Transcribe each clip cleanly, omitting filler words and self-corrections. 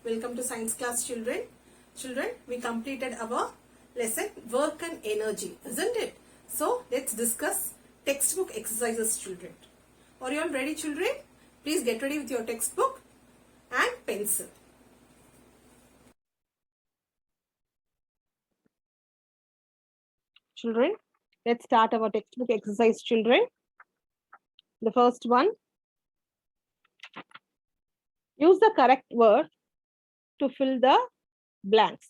Welcome to science class, children. Children, we completed our lesson work and energy, isn't it? So let's discuss textbook exercises, children. Are you all ready, children? Please get ready with your textbook and pencil. Children, let's start our textbook exercise, children. The first one, use the correct word to fill the blanks.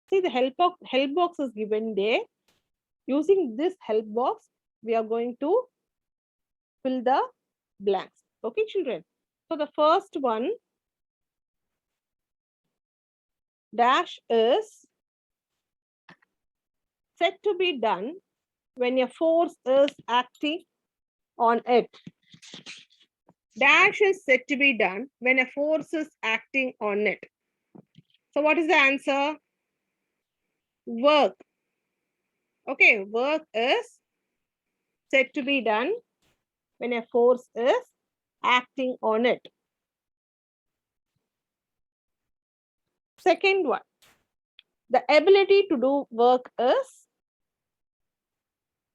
See, the help box is given there. Using this help box, we are going to fill the blanks. Okay, children. So the first one, dash is said to be done when a force is acting on it. Dash is said to be done when a force is acting on it. So what is the answer? Work. Okay, work is said to be done when a force is acting on it. Second one, the ability to do work is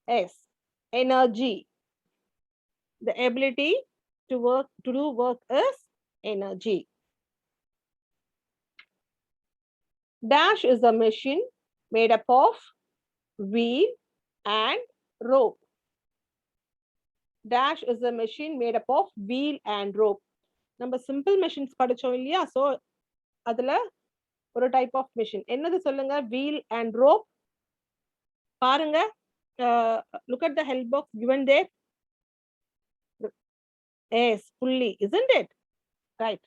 S, energy. The ability to do work is energy. Dash is a machine made up of wheel and rope. Dash is a machine made up of wheel and rope. நம்ம simple machines படிச்சோம் இல்லையா? So அதுல ஒரு type of machine. என்னது சொல்லுங்க? Wheel and rope. பாருங்க. Look at the help box given there. Yes, pulley, isn't it? Right.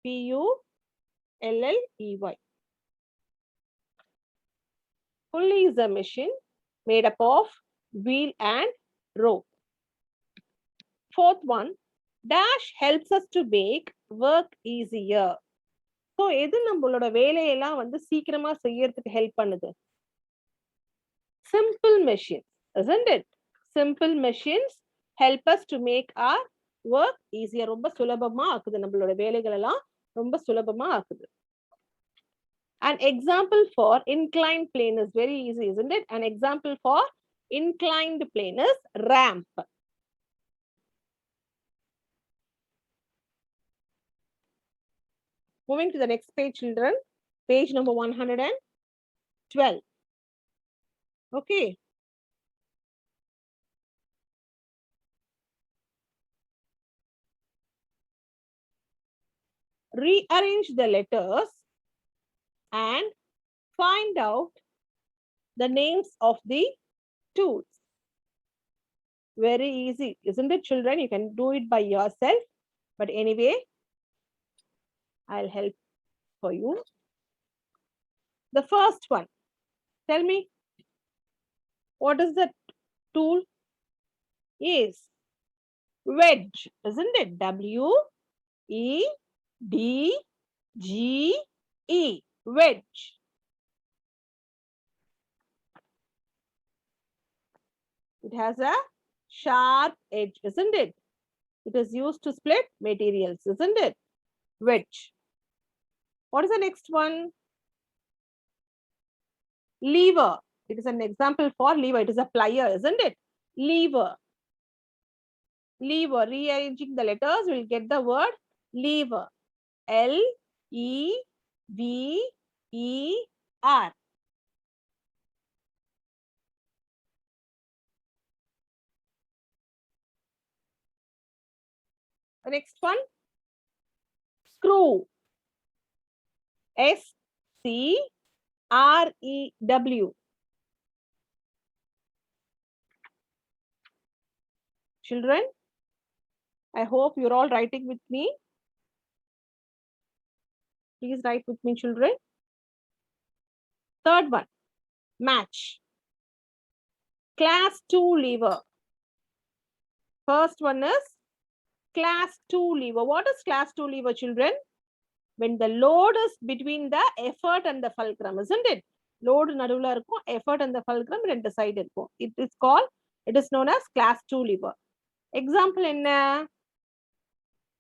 P-U-L-L-E-Y. Pulley is a machine made up of wheel and rope. Fourth one, dash helps us to make work easier. So எது நம்மளோட வேலையெல்லாம் வந்து சீக்கிரமா செய்யறதுக்கு help பண்ணுது? Simple machines, isn't it? Simple machines help us to make our work easier. ரொம்ப சுலபமா ஆக்குது, நம்மளோட வேலைகள் எல்லாம் ரொம்ப சுலபமா ஆக்குது. An example for inclined plane is very easy, isn't it? An example for inclined plane is ramp. Moving to the next page, children. Page number 112. Okay. Rearrange the letters and find out the names of the tools. Very easy, isn't it, children? You can do it by yourself. But anyway, I'll help for you. The first one, tell me, what is the tool? Is wedge, isn't it? W-E-D-G-E, wedge. It has a sharp edge, isn't it? It is used to split materials, isn't it? Wedge. What is the next one? Lever. It is an example for lever. It is a plier, isn't it? Lever. Lever. Rearranging the letters, we'll get the word lever. L-E-V-E-R. The next one, screw. S-C-R-E-W. Children, I hope you're all writing with me. Please write with me, children. Third one, match. Class 2 lever. First one is class 2 lever. What is class 2 lever, children? When the load is between the effort and the fulcrum, isn't it? Load naduvula irukum, effort and the fulcrum rendu side irukum. It is known as class 2 lever. Example enna?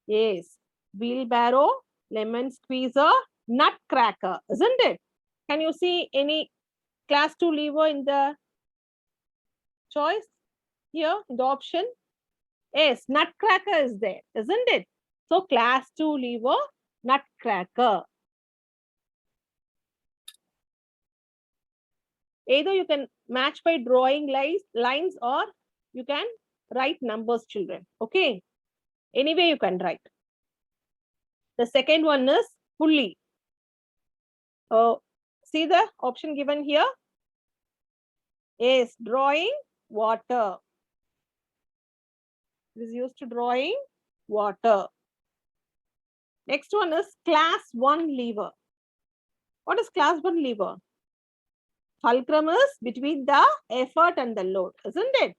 Yes, wheelbarrow, lemon squeezer, Nutcracker, isn't it? Can you see any class 2 lever in the choice here, in the option? Yes, Nutcracker is there, isn't it? So class 2 lever, Nutcracker. Either you can match by drawing lines or you can write numbers, children. Okay. Anyway, you can write. The second one is pulley. See the option given here? Yes, drawing water. It is used to drawing water. Next one is class 1 lever. What is class 1 lever? Fulcrum is between the effort and the load, isn't it?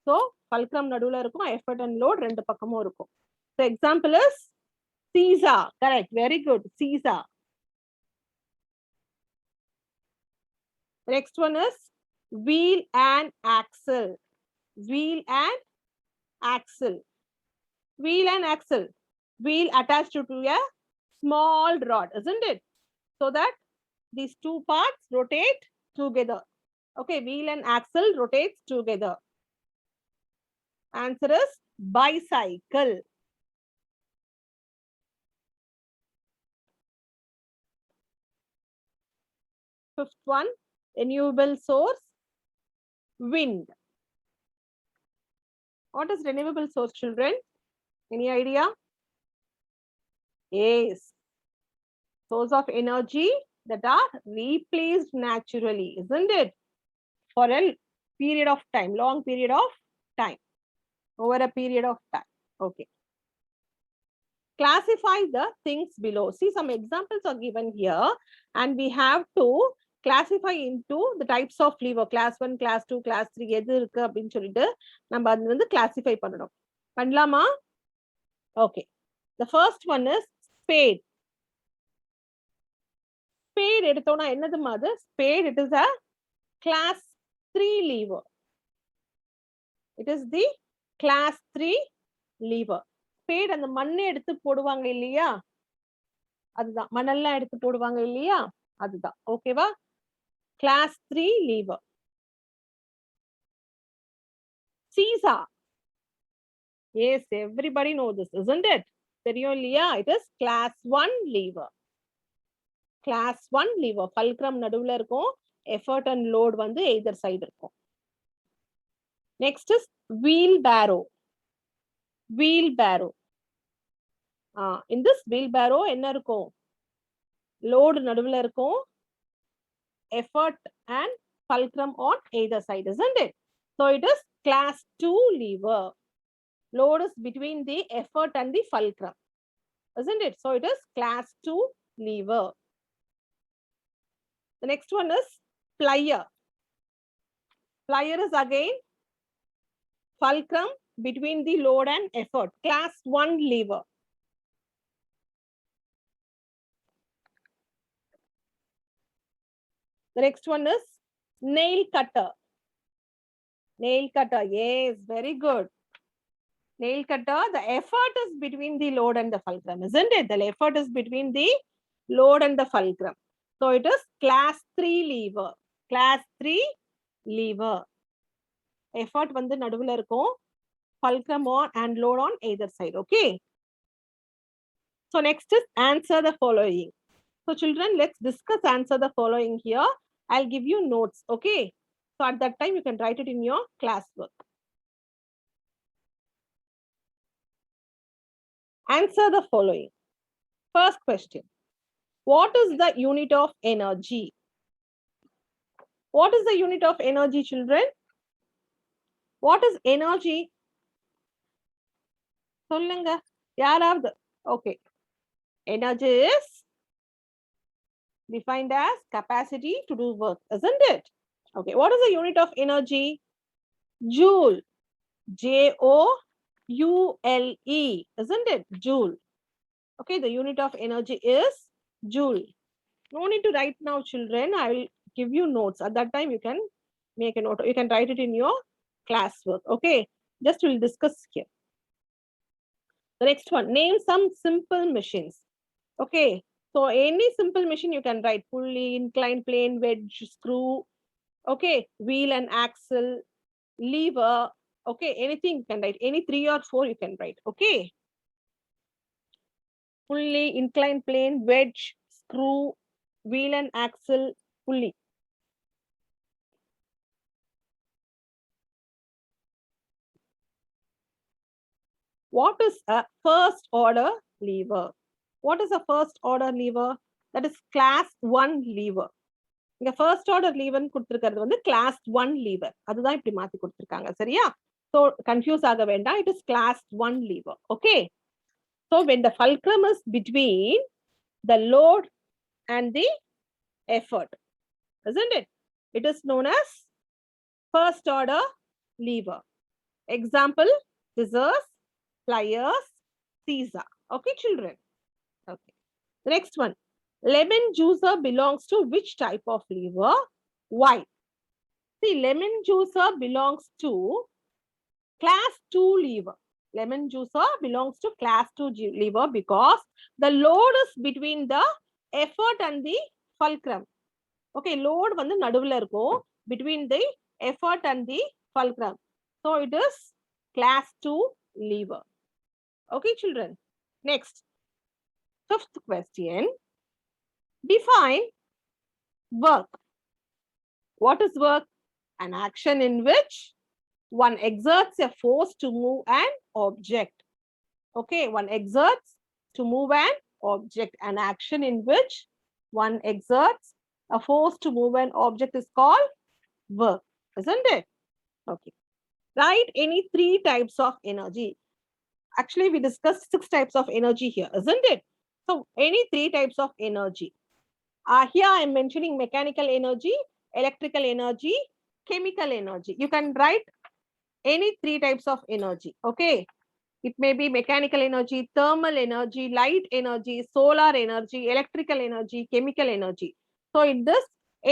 So, fulcrum nadula irukum, effort and load rendu pakkamum irukum. So, example is Caesar. Correct. Very good. Caesar. Next one is wheel and axle. Wheel and axle. Wheel and axle. Wheel attached to a small rod, isn't it? So that these two parts rotate together. Okay, wheel and axle rotates together. Answer is bicycle. Fifth one, renewable source, wind. What is renewable source, children? Any idea? Yes. Source of energy that are replaced naturally, isn't it? For a period of time, long period of time, over a period of time. Okay. Classify the things below. See, some examples are given here, and we have to classify into the types of lever. Class 1, class 2, class 3. எது இருக்கு அப்படின்னு சொல்லிட்டு நம்ம அது வந்து classify பண்ணணும். பண்ணலாமா? Okay. The first one is spade. Spade எடுத்தோம்னா என்னதுமா அது? Spade, it is a class 3 lever. It is the class 3 lever. Spade அந்த மண்ணை எடுத்து போடுவாங்க இல்லையா? அதுதான் மணல்லாம் எடுத்து போடுவாங்க இல்லையா? அதுதான். ஓகேவா? Class 3 lever. Caesar. Yes, everybody knows this, isn't it? தெரியும் இல்லையா? It is class 1 lever. Class 1 lever. Fulcrum நடுவுல இருக்கும். Effort and load வந்து either side இருக்கும். Next is wheelbarrow. Wheelbarrow. In this wheelbarrow என்ன இருக்கும்? Load நடுவுல இருக்கும். Effort and fulcrum on either side, isn't it? So it is class 2 lever. Load is between the effort and the fulcrum, isn't it? So it is class 2 lever. The next one is plier. Plier is again fulcrum between the load and effort. Class 1 lever. The next one is nail cutter. Nail cutter, yes, very good. Nail cutter, the effort is between the load and the fulcrum, isn't it? The effort is between the load and the fulcrum. So it is class 3 lever. Class 3 lever. Effort வந்து நடுவுல இருக்கும். Fulcrum on and load on either side. Okay. So next is answer the following. So children, let's discuss answer the following here. I'll give you notes. Okay. So at that time, you can write it in your classwork. Answer the following. First question. What is the unit of energy? What is the unit of energy, children? What is energy? சொல்லுங்க யாராவது. Okay. Energy is defined as capacity to do work, isn't it? Okay. What is the unit of energy? Joule. Joule, isn't it? Joule. Okay, the unit of energy is joule. No need to write now, children. I will give you notes. At that time, you can make a note. You can write it in your classwork. Okay, just we'll discuss here. The next one, name some simple machines. Okay, So any simple machine you can write: pulley, inclined plane, wedge, screw, okay, wheel and axle, lever, okay, anything you can write. Any 3 or 4 you can write, okay. Pulley, inclined plane, wedge, screw, wheel and axle, pulley. What is a first order lever? What is a first order lever? That is class 1 lever. இங்க first order lever கொடுத்திருக்கிறது வந்து class 1 lever. அதுதான் இப்படி மாத்தி கொடுத்திருக்காங்க, சரியா? So confuse ஆக வேண்டாம். It is class 1 lever. Okay. So when the fulcrum is between the load and the effort, isn't it? It is known as first order lever. Example: scissors, pliers, Caesar. Okay, children. Okay. The next one. Lemon juicer belongs to which type of lever? Why? See, lemon juicer belongs to class 2 lever. Lemon juicer belongs to class 2 lever because the load is between the effort and the fulcrum. Okay, load வந்து நடுவுல இருக்கும் between the effort and the fulcrum. So it is class 2 lever. Okay, children. Next, fifth question. Define work. What is work? An action in which one exerts a force to move an object. Okay, one exerts to move an object. An action in which one exerts a force to move an object is called work, isn't it? Okay. Write any 3 types of energy. Actually, we discussed 6 types of energy here, isn't it? So, any 3 types of energy. Here I am mentioning mechanical energy, electrical energy, chemical energy. You can write any 3 types of energy, okay? It may be mechanical energy, thermal energy, light energy, solar energy, electrical energy, chemical energy. So in this,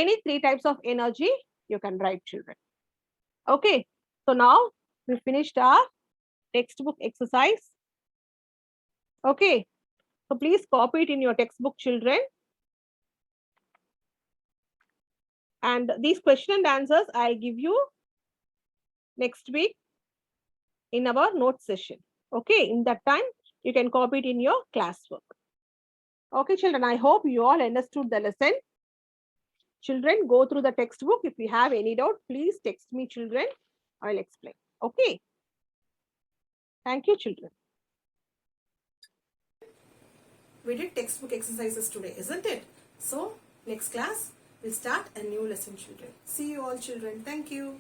any 3 types of energy, you can write, children. Okay, so now we finished our textbook exercise. Okay, so please copy it in your textbook, children. And these question and answers I'll give you next week in our note session. Okay, in that time, you can copy it in your classwork. Okay, children, I hope you all understood the lesson. Children, go through the textbook. If you have any doubt, please text me, children. I'll explain. Okay. Thank you, children. We did textbook exercises today, isn't it? So, next class, we'll start a new lesson, children. See you all, children. Thank you.